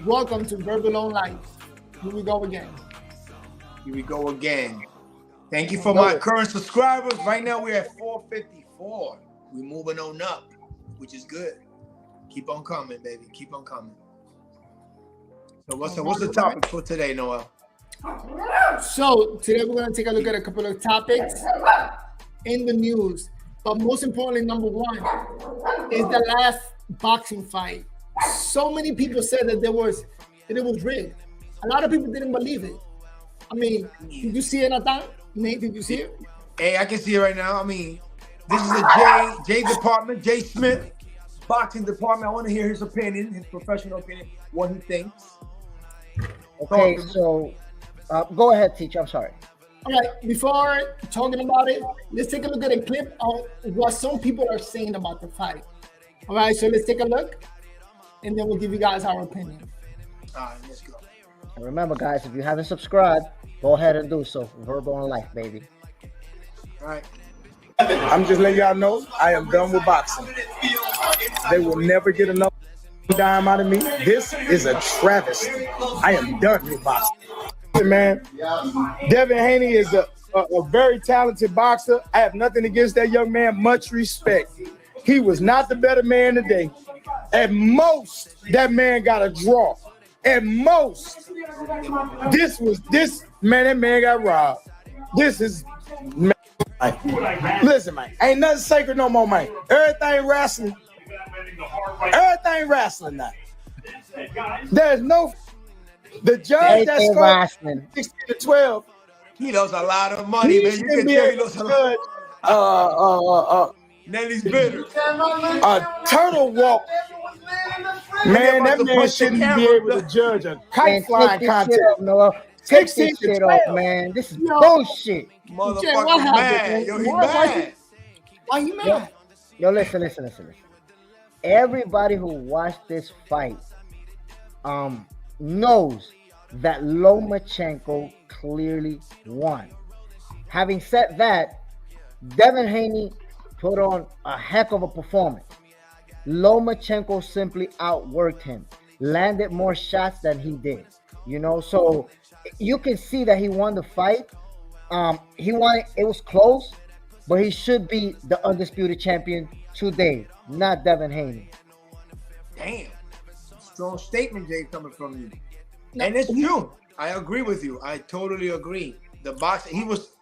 Welcome to Verbal On Life. Here we go again. Here we go again. Thank you for my current subscribers. Right now we're at 454. We're moving on up, which is good. Keep on coming, baby. Keep on coming. So what's the topic for today, Noel? So today we're going to take a look at a couple of topics in the news. But most importantly, number one is the last boxing fight. So many people said that it was rigged. A lot of people didn't believe it. I mean, did you see it, Nathan? Nate, did you see it? Hey, I can see it right now. I mean, this is a Jay department, Jay Smith, boxing department. I want to hear his opinion, his professional opinion, what he thinks. Okay, so go ahead, teacher. I'm sorry. All right, before talking about it, let's take a look at a clip of what some people are saying about the fight. All right, so let's take a look, and then we'll give you guys our opinion. All right, let's go. And remember, guys, if you haven't subscribed, go ahead and do so. Verbal on Life, baby. All right. I'm just letting y'all know I am done with boxing. They will never get enough dime out of me. This is a travesty. I am done with boxing. Man, Devin Haney is a very talented boxer. I have nothing against that young man. Much respect. He was not the better man today. At most, that man got a draw. At most, that man got robbed. This is, man. Listen, man, ain't nothing sacred no more, man. Everything wrestling now. There's no. The judge that scored 16-12. He lost a lot of money, man. You can tell he lost a lot. Nelly's bitter. A turtle walk. Man, that man shouldn't be able to judge a kite flying contest. Take this shit off, man. This is bullshit. Motherfucker mad. Yo, he mad. Why you mad? Yo, listen. Everybody who watched this fight knows that Lomachenko clearly won. Having said that, Devin Haney put on a heck of a performance. Lomachenko simply outworked him, landed more shots than he did. So you can see that he won the fight. He won it. It was close, but he should be the undisputed champion today, not Devin Haney. Damn. Strong statement, Jay, coming from you. And it's true. I agree with you. I totally agree. The boxing,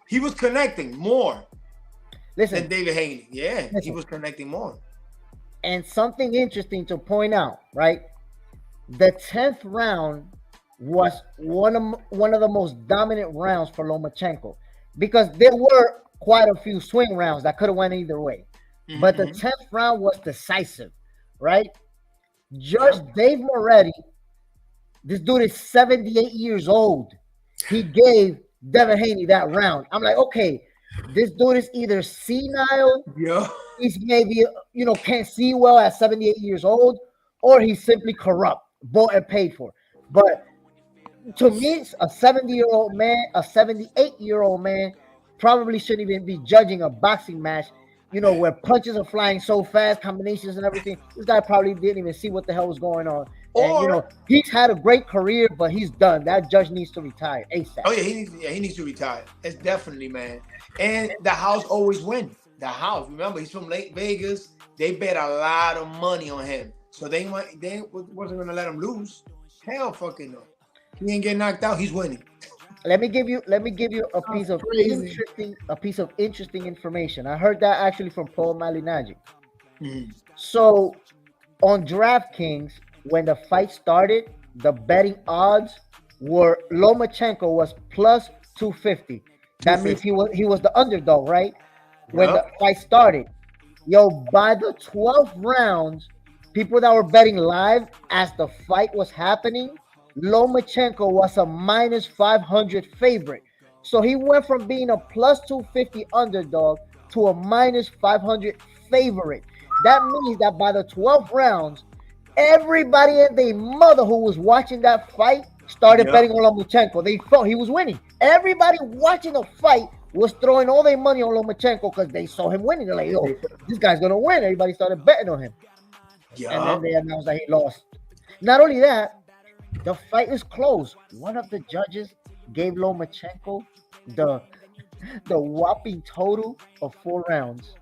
he was connecting more than David Haney. Yeah, he was connecting more. And something interesting to point out, right? The 10th round was one of the most dominant rounds for Lomachenko, because there were quite a few swing rounds that could have went either way. Mm-hmm. But the 10th round was decisive, right? Judge Dave Moretti, this dude is 78 years old. He gave Devin Haney that round. I'm like, okay, this dude is either senile, he's maybe, can't see well at 78 years old, or he's simply corrupt, bought and paid for. But to me, a 70-year-old man, a 78-year-old man probably shouldn't even be judging a boxing match, where punches are flying so fast, combinations and everything. This guy probably didn't even see what the hell was going on. And, he's had a great career, but he's done. That judge needs to retire ASAP. Oh, yeah, he needs to retire. It's definitely, man. And the house always wins. The house, remember, he's from Lake Vegas. They bet a lot of money on him. So they wasn't going to let him lose. Hell fucking no. He ain't getting knocked out. He's winning. Let me give you a piece of interesting information. I heard that actually from Paul Malignaggi. Mm-hmm. So on DraftKings, when the fight started, the betting odds were Lomachenko was plus 250. That means he was the underdog, right? When the fight started. By the 12th rounds, people that were betting live as the fight was happening, Lomachenko was a minus 500 favorite. So he went from being a plus 250 underdog to a minus 500 favorite. That means that by the 12 rounds, everybody and their mother who was watching that fight started betting on Lomachenko. They thought he was winning. Everybody watching the fight was throwing all their money on Lomachenko because they saw him winning. They're like, this guy's going to win. Everybody started betting on him. And then they announced that he lost. Not only that, The fight is close. One of the judges gave Lomachenko the whopping total of 4 rounds.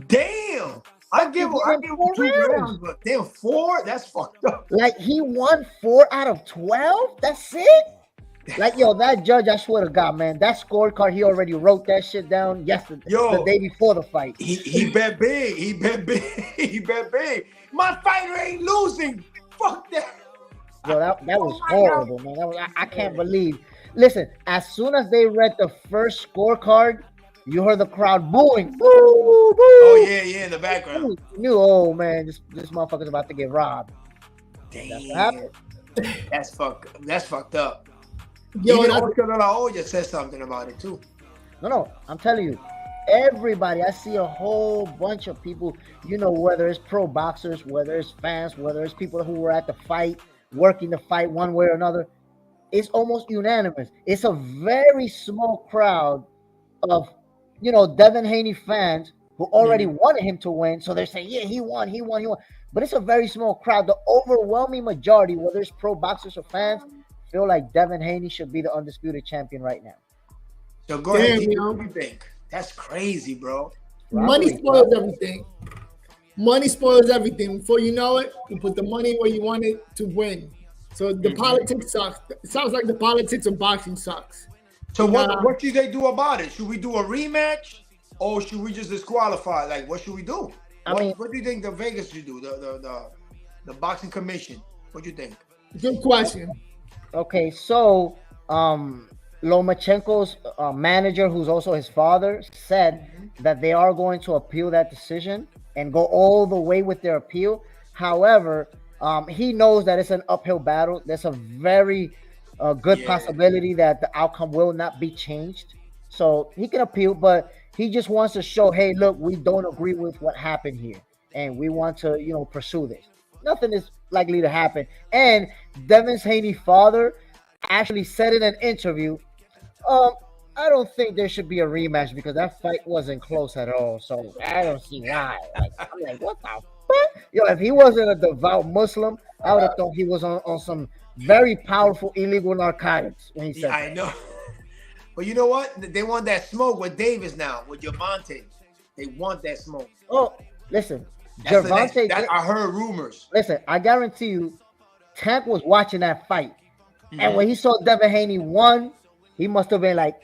Damn. I give him 2 rounds, but damn 4? That's fucked up. Like he won 4 out of 12? That's it? Like, yo, that judge, I swear to God, man, that scorecard, he already wrote that shit down yesterday, the day before the fight. He bet big. He bet big. He bet big. My fighter ain't losing. Fuck that. Yo, that was horrible, man. That was, I can't believe. Listen, as soon as they read the first scorecard, you heard the crowd booing. Boo, boo. Oh, yeah, in the background. You knew, oh, man, this motherfucker's about to get robbed. Damn. That's fucked up. Yo, even Oscar de la Hoya said something about it, too. No, I'm telling you. Everybody, I see a whole bunch of people, you know, whether it's pro boxers, whether it's fans, whether it's people who were at the fight, working the fight one way or another. It's almost unanimous. It's a very small crowd of, you know, Devin Haney fans who already wanted him to win. So they're saying, yeah, he won. But it's a very small crowd. The overwhelming majority, whether it's pro boxers or fans, feel like Devin Haney should be the undisputed champion right now. So go ahead, what do you think? That's crazy, bro. Money spoils everything. Money spoils everything. Before you know it, you put the money where you want it to win. So the politics sucks. It sounds like the politics of boxing sucks. So what should they do about it? Should we do a rematch, or should we just disqualify? Like, what should we do? What do you think the Vegas should do? The boxing commission. What do you think? Good question. Okay, so Lomachenko's manager, who's also his father, said that they are going to appeal that decision and go all the way with their appeal. However, he knows that it's an uphill battle. There's a very good possibility that the outcome will not be changed. So he can appeal, but he just wants to show, hey, look, we don't agree with what happened here, and we want to, you know, pursue this. Nothing is likely to happen. And Devin Haney's father actually said in an interview, I don't think there should be a rematch because that fight wasn't close at all. So I don't see why. I'm like, what the fuck? Yo, if he wasn't a devout Muslim, I would have thought he was on some very powerful illegal narcotics when he said that. I know. But you know what? They want that smoke with Davis now, with Gervonta. They want that smoke. Oh, listen. Gervonta, I heard rumors. Listen, I guarantee you, Tank was watching that fight. And when he saw Devin Haney won, he must have been like,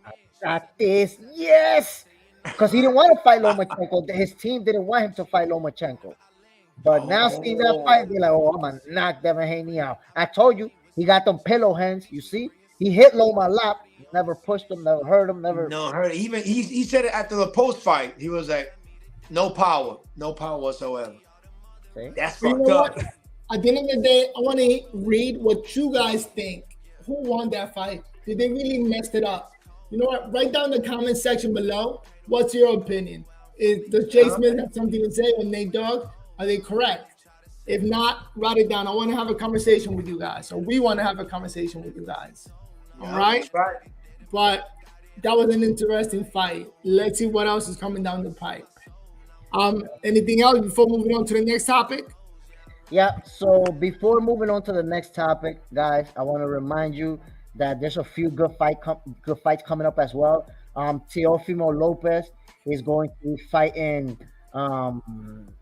I got this, yes! Because he didn't want to fight Lomachenko. His team didn't want him to fight Lomachenko. But now seeing that fight, they're like, oh, I'm going to knock Devin Haney out. I told you, he got them pillow hands, you see? He hit Loma a lot, never pushed him, never hurt him, never. No, hurt. Even he said it after the post fight. He was like, no power whatsoever. See? That's fucked up. At the end of the day, I want to read what you guys think. Who won that fight? Did they really mess it up? You know what? Write down in the comment section below. What's your opinion? Does Jay Smith have something to say or Nate Dogg? Are they correct? If not, write it down. I want to have a conversation with you guys. So we want to have a conversation with you guys. All right? But that was an interesting fight. Let's see what else is coming down the pipe. Anything else before moving on to the next topic? Yeah, so before moving on to the next topic, guys, I want to remind you that there's a few good fights coming up as well. Teofimo Lopez is going to be fighting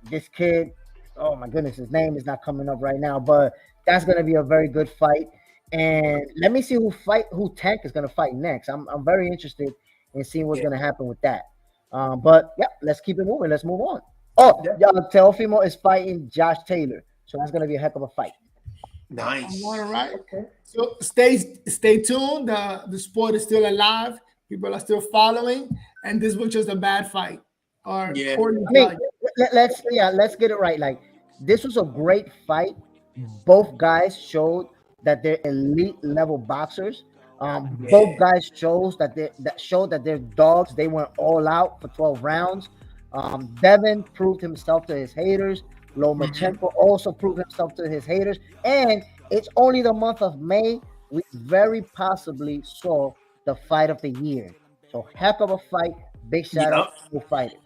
this kid. Oh my goodness, his name is not coming up right now, but that's going to be a very good fight. And let me see who Tank is going to fight next. I'm very interested in seeing what's going to happen with that. But yeah, let's keep it moving. Let's move on. Oh, Teofimo is fighting Josh Taylor, so that's going to be a heck of a fight. Nice. All right. Okay. So stay tuned. The sport is still alive. People are still following, and this was just a bad fight. Let's get it right. Like, this was a great fight. Both guys showed that they're elite level boxers. Both guys showed that they're dogs. They went all out for 12 rounds. Devin proved himself to his haters. Lomachenko also proved himself to his haters. And it's only the month of May. We very possibly saw the fight of the year. So heck of a fight. Big shout out to both fighters.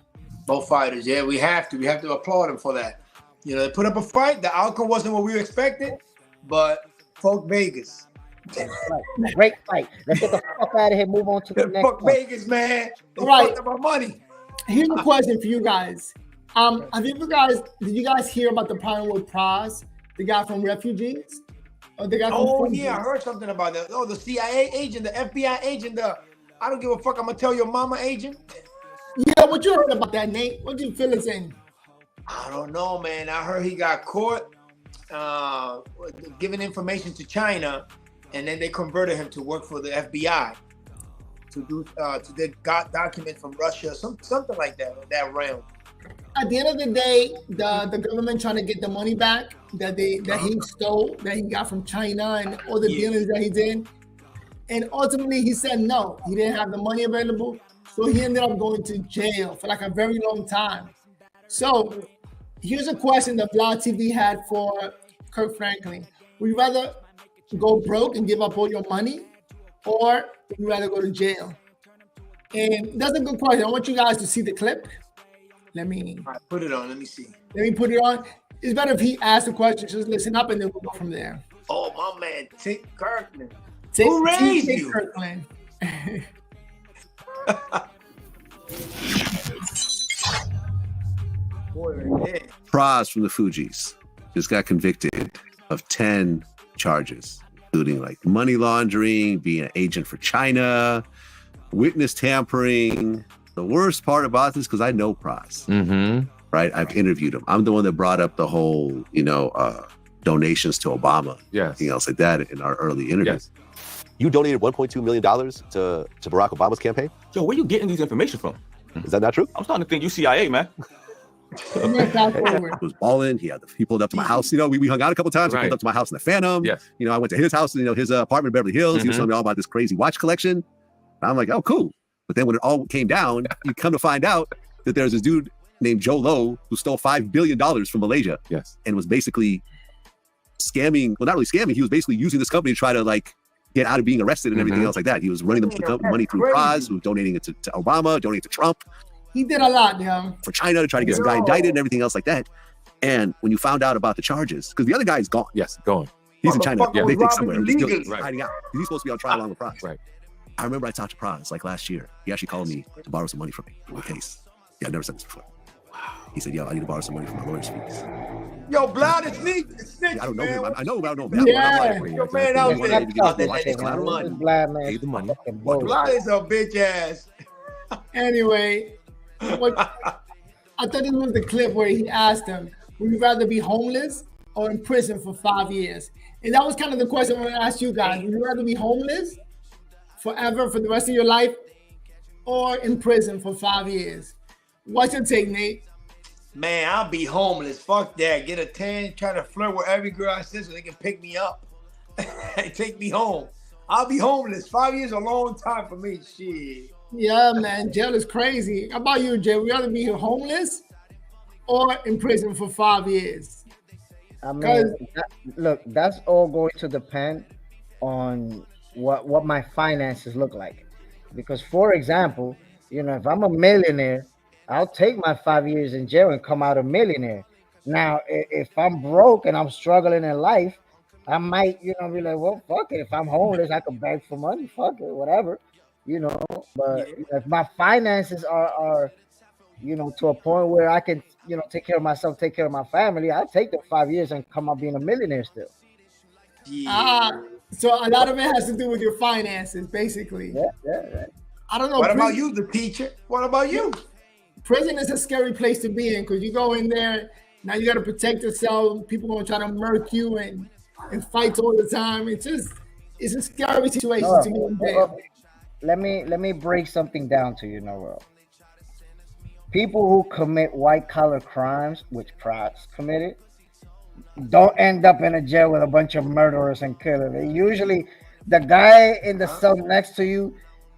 Both fighters, yeah, we have to applaud them for that. You know, they put up a fight. The outcome wasn't what we expected, but Fuck Vegas. Right. Great fight. Let's get the fuck out of here. Move on to the next Fuck one. Vegas, man. They Right. fucked up our money. Here's a question for you guys. Did you guys hear about the problem with Praz, the guy from Refugees? Or the guy from Oh, Fugees? yeah, I heard something about that. Oh, the CIA agent, the FBI agent, the I don't give a fuck, I'm gonna tell your mama agent. Yeah, what you heard about that, Nate? What you feel is in? I don't know, man. I heard he got caught giving information to China, and then they converted him to work for the FBI to get documents from Russia, something like that realm. At the end of the day, the government trying to get the money back that he stole, that he got from China, and all the dealings that he did. And ultimately, he said no. He didn't have the money available, so he ended up going to jail for like a very long time. So here's a question that Vlad TV had for Kirk Franklin. Would you rather go broke and give up all your money, or would you rather go to jail? And that's a good question. I want you guys to see the clip. Let me put it on. Let me see. Let me put it on. It's better if he asks the question. Just listen up, and then we'll go from there. Oh, my man, Tick Kirkland. Who raised you? Kirkland. Praz from the Fugees just got convicted of 10 charges, including like money laundering, being an agent for China, witness tampering. The worst part about this, because I know Praz, right? I've interviewed him. I'm the one that brought up the whole, donations to Obama, everything else like that in our early interviews. You donated $1.2 million to Barack Obama's campaign? Yo, where you getting these information from? Is that not true? I'm starting to think you CIA, man. He was balling. He pulled up to my house. We hung out a couple times. He pulled up to my house in the Phantom. Yes. I went to his house, his apartment in Beverly Hills. He was telling me all about this crazy watch collection. And I'm like, oh, cool. But then when it all came down, you come to find out that there's this dude named Joe Low who stole $5 billion from Malaysia. Yes. And was basically scamming. Well, not really scamming. He was basically using this company to try to get out of being arrested and everything else like that. He was running the money through Praz, who was donating it to Obama, donating it to Trump. He did a lot, yeah. For China to try to get some guy indicted and everything else like that. And when you found out about the charges, because the other guy is gone. Yes, gone. He's in China. They think somewhere. He's right. hiding out. He's supposed to be on trial along with Praz. Right. I remember I talked to Praz last year. He actually called me to borrow some money from me in a case. Yeah, I've never said this before. He said, I need to borrow some money for my lawyer's fees. Yo, Blood is snitch. I don't know him. I know about him. Yeah. Yo, man, out there. Glad, man. Pay the money. Blood is a bitch ass. Anyway, I thought this was the clip where he asked him, would you rather be homeless or in prison for 5 years? And that was kind of the question I want to ask you guys. Would you rather be homeless forever for the rest of your life or in prison for 5 years? What's your take, Nate? Man, I'll be homeless. Fuck that. Get a tan, try to flirt with every girl I see so they can pick me up and take me home. I'll be homeless. 5 years is a long time for me. Shit. Yeah, man. Jail is crazy. How about you, Jay? Would you rather be homeless or in prison for 5 years? I mean, look, that's all going to depend on what my finances look like. Because, for example, if I'm a millionaire, I'll take my 5 years in jail and come out a millionaire. Now, if I'm broke and I'm struggling in life, I might, be like, well, fuck it. If I'm homeless, I can beg for money. Fuck it, whatever, But if my finances are, to a point where I can, take care of myself, take care of my family, I'll take the 5 years and come out being a millionaire still. So a lot of it has to do with your finances, basically. Yeah. I don't know. What about you, the teacher? What about you? Prison is a scary place to be in because you go in there, now you got to protect yourself. People going to try to murk you and fight all the time. It's a scary situation to be in there. Let me break something down to you, Noel. People who commit white collar crimes, which Praz committed, don't end up in a jail with a bunch of murderers and killers. They usually, the guy in the cell next to you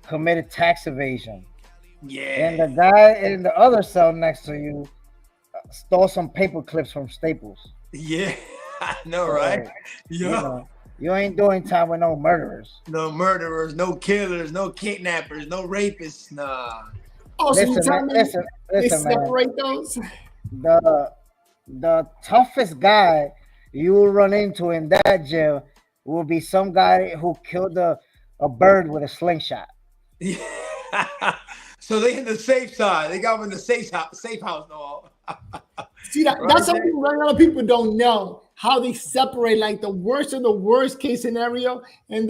committed tax evasion. Yeah. And the guy in the other cell next to you stole some paper clips from Staples. Yeah, I know, right? Yeah. You ain't doing time with no murderers. No murderers, no killers, no kidnappers, no rapists. Nah. Oh, so you tell me they listen, separate those? The toughest guy you will run into in that jail will be some guy who killed a bird with a slingshot. So they in the safe side. They got them in the safe house. No. See that's Right something a lot of people don't know, how they separate like the worst of the worst case scenario, and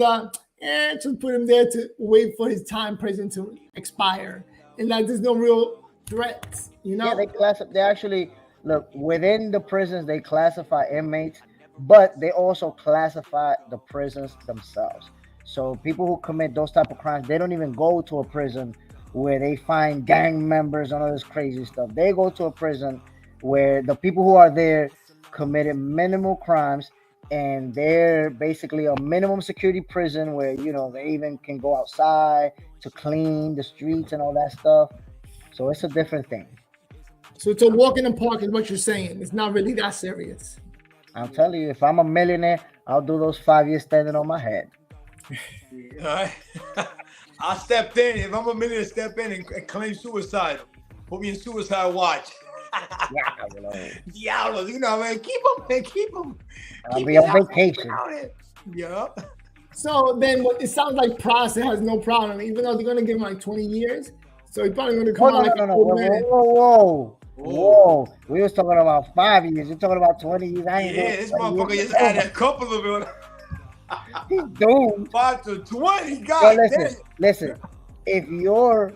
just put him there to wait for his time prison to expire, and like there's no real threats, you know. Yeah, they actually look within the prisons. They classify inmates, but they also classify the prisons themselves. So people who commit those type of crimes, they don't even go to a prison where they find gang members and all this crazy stuff. They go to a prison where the people who are there committed minimal crimes, and they're basically a minimum security prison where they even can go outside to clean the streets and all that stuff. So it's a different thing. So to walk in the park is what you're saying. It's not really that serious. I'll tell you, if I'm a millionaire, I'll do those 5 years standing on my head. All right. I stepped in. If I'm a millionaire, step in and claim suicide. Put me in suicide watch. Diablo, man. Keep them, man. Keep them. I'll be on vacation. Yeah. So then it sounds like Pross has no problem, even though they're going to give him like 20 years. So he's probably going to come out like an old man. Whoa. We was talking about 5 years. You're talking about 20 years. This motherfucker just added a couple of them. He's doomed. 5 to 20. God Listen. If you're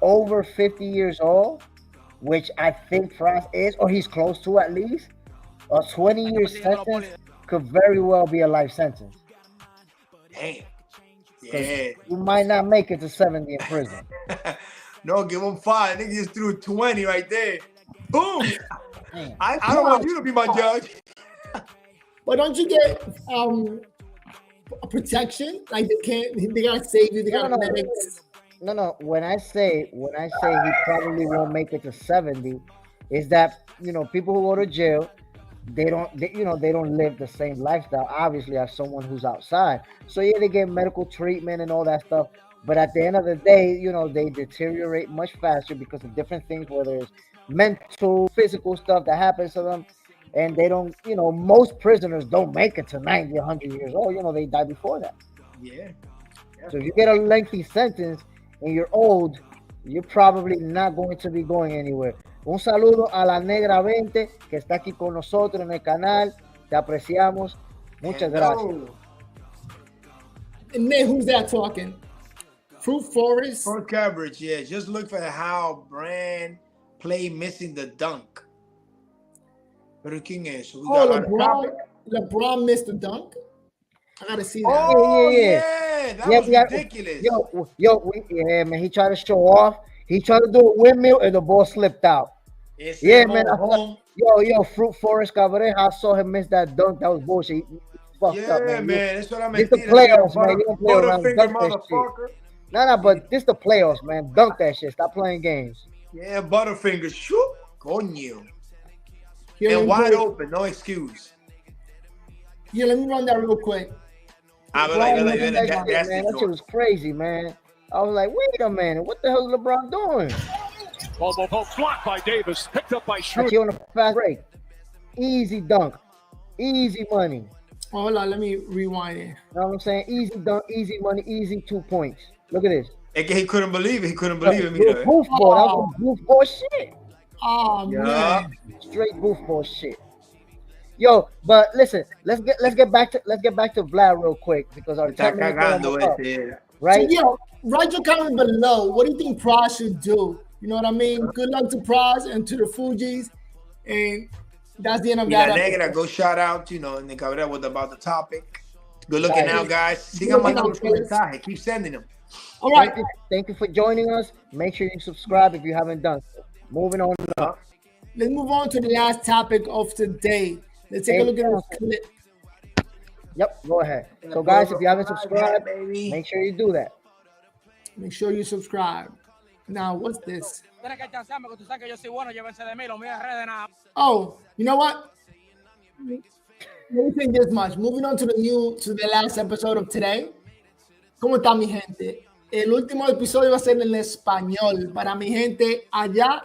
over 50 years old, which I think Franz is, or he's close to at least, a 20-year sentence could very well be a life sentence. Damn. Yeah. You might not make it to 70 in prison. No, give him 5. Nigga just threw 20 right there. Boom. Damn. I don't want you to be my judge. But don't you get a protection? Like they gotta save you. They gotta medics. No. When I say he probably won't make it to 70, is that people who go to jail, they don't live the same lifestyle, obviously, as someone who's outside. So yeah, they get medical treatment and all that stuff. But at the end of the day, they deteriorate much faster because of different things, whether it's mental, physical stuff that happens to them. And they don't, most prisoners don't make it to 90, 100 years old. They die before that. Yeah. So if you get a lengthy sentence and you're old, you're probably not going to be going anywhere. Un saludo a la Negra 20 que está aquí con nosotros en el canal. Te apreciamos. Muchas gracias. And then who's that talking? Fruit Forest? For coverage, yeah. Just look for how Brand play missing the dunk. Pero quién es? LeBron missed the dunk? I gotta see that. Oh, yeah. That was ridiculous. Yeah, man. He tried to show off. He tried to do a windmill and the ball slipped out. Man. Fruit Forest Cabaret. I saw him miss that dunk. That was bullshit. He fucked up, man. That's what I meant. It's the playoffs, man. You don't play around. Dunk that shit. No, but this the playoffs, man. Dunk that shit. Stop playing games. Yeah, Butterfinger. Shoot. Coño. And wide open. No excuse. Yeah, let me run that real quick. That shit was crazy, man. I was like, wait a minute. What the hell is LeBron doing? Almost blocked by Davis. Picked up by Schroeder. On a fast break. Easy dunk. Easy money. Hold on, let me rewind it. You know what I'm saying? Easy dunk, easy money, easy 2 points. Look at this. He couldn't believe it. He couldn't believe it. Goofball. That was goofball shit. Oh, man. Straight goofball shit. Yo, but listen, let's get back to Vlad real quick because our time is right. So, write your comment below. What do you think Pross should do? You know what I mean? Good luck to Pross and to the Fugees, and that's the end of that. Negra, go shout out, and the cabrera was about the topic. Good looking out, guys. Keep sending them. All right. Thank you for joining us. Make sure you subscribe if you haven't done so. Moving on up. Let's move on to the last topic of today. Let's take a look at this clip. Yep, go ahead. So, guys, if you haven't subscribed, make sure you do that. Make sure you subscribe. Now, what's this? Oh, you know what? Let me think this much. Moving on to the last episode of today. ¿Cómo está mi gente? El último episodio va a ser en español para mi gente allá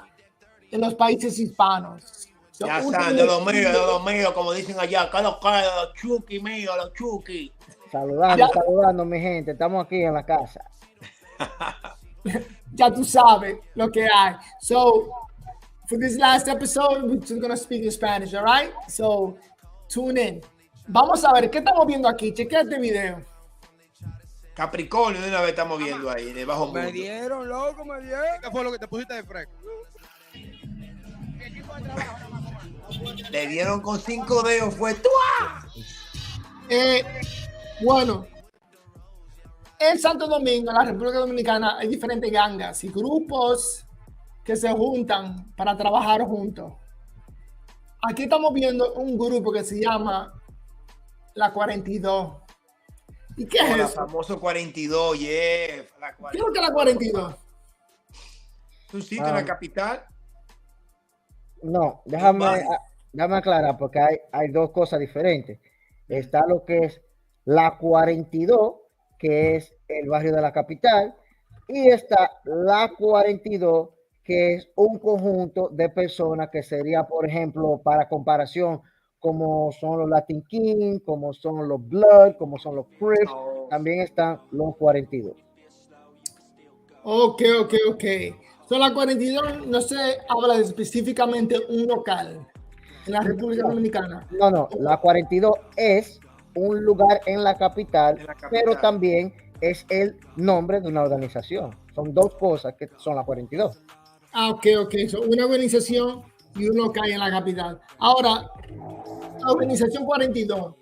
en los países hispanos. So, Ya saben, de los míos, como dicen allá, los chuki míos, los chuki. Saludando, mi gente. Estamos aquí en la casa. Ya tú sabes lo que hay. So, for this last episode, we're just gonna speak in Spanish, all right? So, tune in. Vamos a ver, ¿qué estamos viendo aquí? Chequea este video. Capricornio, de una vez estamos viendo ahí, de bajo mundo. Me dieron, loco, me dieron. ¿Qué fue lo que te pusiste de fresco? Le dieron con 5 dedos, fue ¡tua! Bueno, en Santo Domingo, en la República Dominicana, hay diferentes gangas y grupos que se juntan para trabajar juntos. Aquí estamos viendo un grupo que se llama La 42. ¿Y qué es El eso? famoso 42, yeah. ¿Qué es lo que es la 42? ¿Es un sitio en la capital? No, déjame aclarar, porque hay dos cosas diferentes. Está lo que es la 42, que es el barrio de la capital, y está la 42, que es un conjunto de personas que sería, por ejemplo, para comparación, como son los Latin King, como son los Blood, como son los Crips, también están los 42. Ok. So, la 42 no se habla de específicamente un local en la República Dominicana. No, la 42 es un lugar en la capital, pero también es el nombre de una organización. Son dos cosas que son la 42. Ok. So, una organización y un local en la capital. Ahora, la organización 42,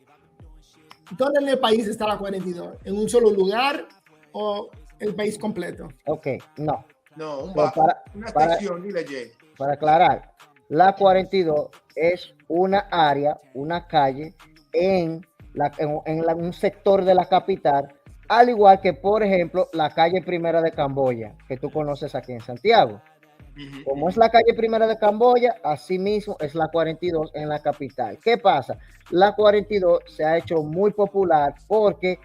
¿dónde en el país está la 42? ¿En un solo lugar o el país completo? Ok, no. No, un bajo, una estación, dile Jay. Para aclarar, la 42 es una área, una calle en un sector de la capital, al igual que, por ejemplo, la calle Primera de Camboya, que tú conoces aquí en Santiago. Como es la calle Primera de Camboya, así mismo es la 42 en la capital. ¿Qué pasa? La 42 se ha hecho muy popular porque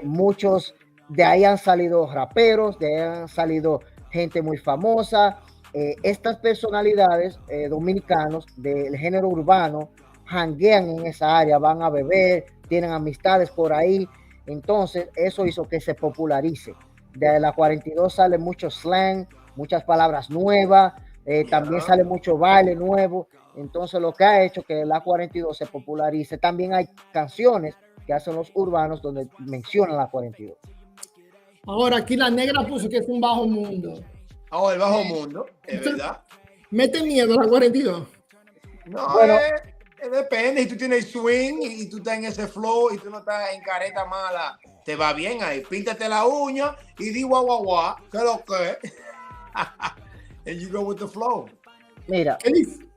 muchos de ahí han salido raperos, de ahí han salido gente muy famosa. Estas personalidades dominicanos del género urbano janguean en esa área, van a beber, tienen amistades por ahí. Entonces, eso hizo que se popularice. De la 42 sale mucho slang, muchas palabras nuevas, también sale mucho baile nuevo. Entonces, lo que ha hecho que la 42 se popularice. También hay canciones que hacen los urbanos donde mencionan la 42. Ahora, aquí la negra puso que es un bajo mundo. El bajo mundo, es verdad. ¿Mete miedo a la 42? No, Bueno, depende. Si tú tienes swing y tú estás en ese flow y tú no estás en careta mala, te va bien ahí. Píntate la uña y di guau, ¿qué es lo que? And you go with the flow. Mira,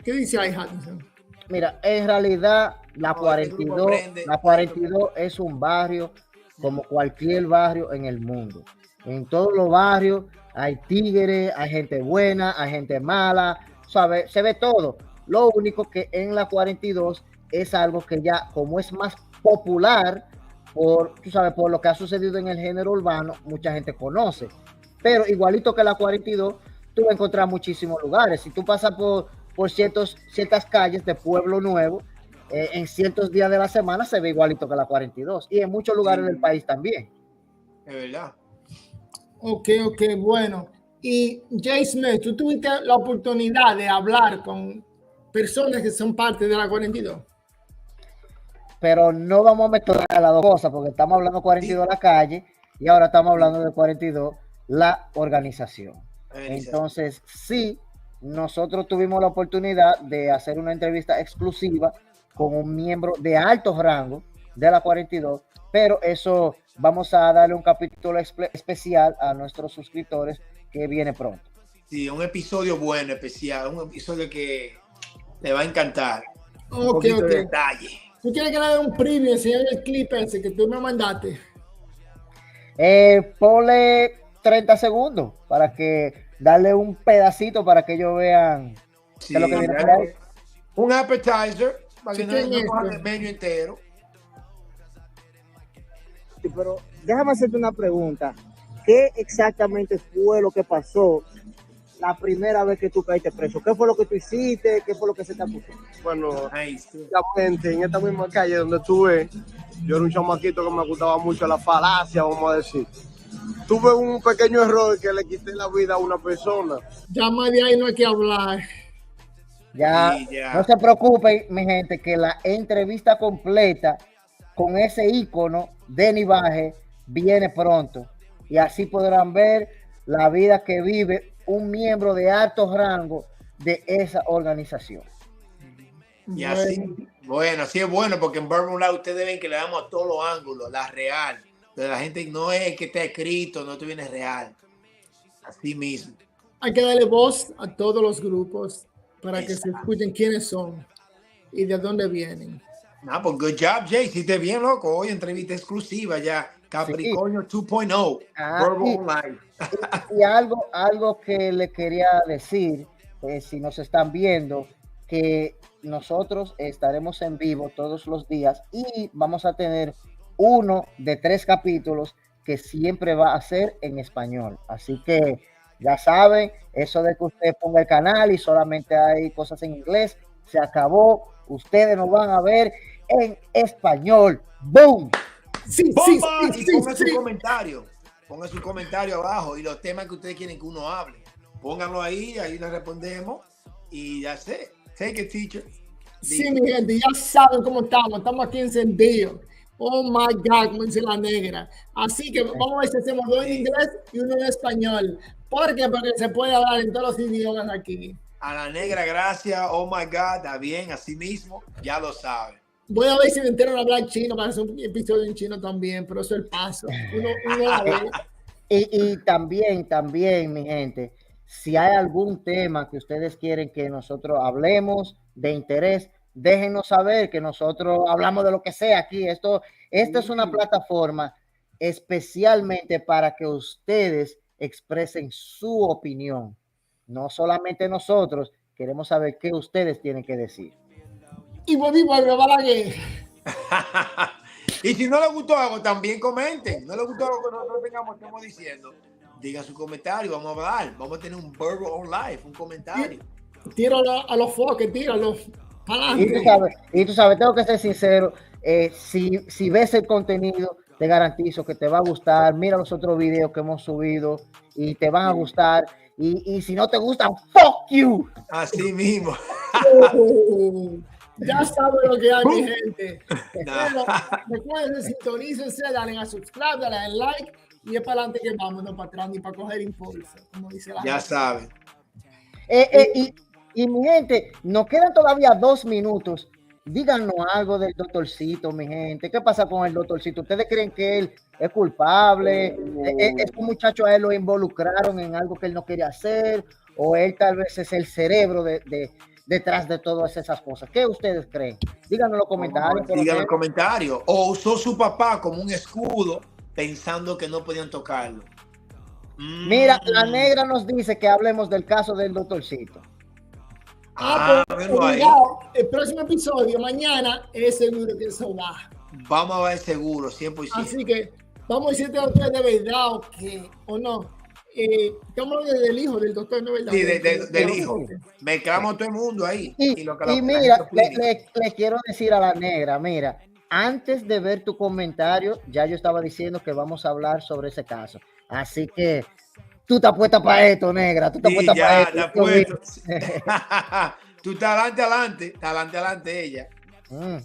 ¿Qué dice ahí, Hutchinson? Mira, en realidad la 42 es un barrio como cualquier barrio en el mundo. En todos los barrios hay tigres, hay gente buena, hay gente mala, ¿sabes? Se ve todo. Lo único que en la 42 es algo que ya, como es más popular, tú sabes, por lo que ha sucedido en el género urbano, mucha gente conoce. Pero igualito que la 42, tú vas a encontrar muchísimos lugares. Si tú pasas por ciertas calles de Pueblo Nuevo, en ciertos días de la semana se ve igualito que la 42. Y en muchos lugares del país también. Es verdad. Ok, bueno. Y Jay Smith, ¿tú tuviste la oportunidad de hablar con personas que son parte de la 42? Pero no vamos a mezclar las dos cosas, porque estamos hablando de 42 la calle y ahora estamos hablando de 42 la organización. Entonces, sí, nosotros tuvimos la oportunidad de hacer una entrevista exclusiva con un miembro de alto rango de la 42, pero eso vamos a darle un capítulo especial a nuestros suscriptores que viene pronto. Sí, un episodio bueno, especial, un episodio que le va a encantar. Un Ok. poquito de detalle. ¿Tú quieres que le dé un preview, enseñar el clip ese que tú me mandaste? Ponle 30 segundos para que darle un pedacito para que ellos vean Sí, lo que viene por ahí. un appetizer para que no cojan esto. el menú entero. Sí, pero déjame hacerte una pregunta. ¿Qué exactamente fue lo que pasó la primera vez que tú caíste preso? ¿Qué fue lo que tú hiciste? ¿Qué fue lo que se te acusó? Bueno, Nice. básicamente en esta misma calle donde estuve, yo era un chamaquito que me gustaba mucho la falacia, vamos a decir. Tuve un pequeño error que le quité la vida a una persona. Ya más de ahí no hay que hablar. Ya, Sí, ya. no se preocupen, mi gente, que la entrevista completa con ese ícono de Nivaje viene pronto. Y así podrán ver la vida que vive un miembro de alto rango de esa organización. Y así, bueno, así es bueno, porque en Bourbon Live ustedes ven que le damos a todos los ángulos, la real. Pero la gente no es que está escrito, no te viene real. Así mismo. Hay que darle voz a todos los grupos para que se Exacto. escuchen quiénes son y de dónde vienen. Ah, pues good job, Jay. Hiciste bien, loco. Hoy entrevista exclusiva ya. Capricornio 2.0. Ah, Bourbon Live. y algo que le quería decir, si nos están viendo, que nosotros estaremos en vivo todos los días y vamos a tener uno de 3 capítulos que siempre va a ser en español. Así que ya saben, eso de que usted ponga el canal y solamente hay cosas en inglés, se acabó. Ustedes nos van a ver en español. ¡Boom! Sí, ¡Bomba! sí, Y sí, pongan sí. su comentario. Pongan su comentario abajo y los temas que ustedes quieren que uno hable. Pónganlo ahí les respondemos. Y ya sé. Take it, teacher. Sí, mi gente, ya saben cómo estamos. Estamos aquí encendidos. Oh my God, como dice la negra. Así que vamos a ver si hacemos dos en inglés y uno en español. ¿Por qué? Porque se puede hablar en todos los idiomas aquí. A la negra, gracias. Oh my God, está bien, así mismo. Ya lo saben. Voy a ver si me entero a hablar chino para hacer un episodio en chino también, pero eso es el paso. Uno a ver. Y también, mi gente, si hay algún tema que ustedes quieren que nosotros hablemos de interés, déjenos saber que nosotros hablamos de lo que sea aquí. Esta es una plataforma especialmente para que ustedes expresen su opinión. No solamente nosotros, queremos saber qué ustedes tienen que decir. Y vuelve a Balaguer. Y si no les gustó algo, también comenten. No les gustó algo que nosotros estamos diciendo, digan su comentario, vamos a hablar. Vamos a tener un Bourbon Live, un comentario. Tíralo a los foques, tíralo. Y tú sabes, tengo que ser sincero, si ves el contenido, te garantizo que te va a gustar. Mira los otros videos que hemos subido y te van a gustar. Y si no te gustan, fuck you. Así mismo. Ya saben lo que hay, mi gente. Pero recuerden, sintonícense, dale a subscribe, dale a like y es para adelante que vamos, no para atrás ni para coger impulso, como dice la Ya gente. saben. Y mi gente, nos quedan todavía 2 minutos. Díganos algo del doctorcito, mi gente. ¿Qué pasa con el doctorcito? ¿Ustedes creen que él es culpable? ¿Estos muchachos a él lo involucraron en algo que él no quería hacer? ¿O él tal vez es el cerebro detrás de todas esas cosas? ¿Qué ustedes creen? Díganos en los comentarios. Díganos en los comentarios. O usó su papá como un escudo pensando que no podían tocarlo. Mira, la negra nos dice que hablemos del caso del doctorcito. El próximo episodio, mañana, es seguro que eso va. Vamos a ver seguro, 100%. Así que vamos a decirte a ustedes de verdad o no. Estamos hablando del hijo del doctor, ¿no es verdad? Sí, del hijo. Mezclamos todo el mundo ahí. Y mira, le quiero decir a la negra, mira, antes de ver tu comentario, ya yo estaba diciendo que vamos a hablar sobre ese caso. Así que tú estás puesta para esto, negra. Tú estás puesta para esto. Tú estás adelante ella.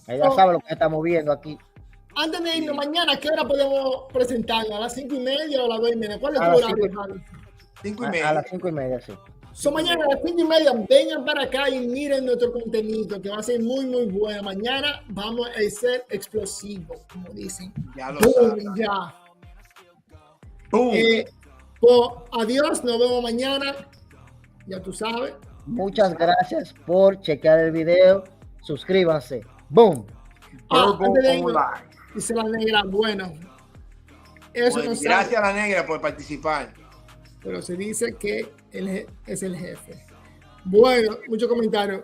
Ella sabe lo que estamos viendo aquí. Antes de irnos mañana, ¿qué hora podemos presentarnos? ¿A las 5:30 o a las 2:30? ¿Cuál es tu horario? 5:30. A las 5:30, sí. Mañana a las 5:30, vengan para acá y miren nuestro contenido, que va a ser muy, muy bueno. Mañana vamos a ser explosivos, como dicen. Ya lo saben. Ya. Pues, adiós, nos vemos mañana. Ya tú sabes. Muchas gracias por chequear el video. Suscríbanse. Boom. Antes de irnos, dice la negra, bueno. Eso no gracias a la negra por participar. Pero se dice que él es el jefe. Bueno, muchos comentarios.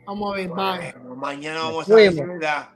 Vamos a ver, bye. Mañana vamos a ver, ¿verdad?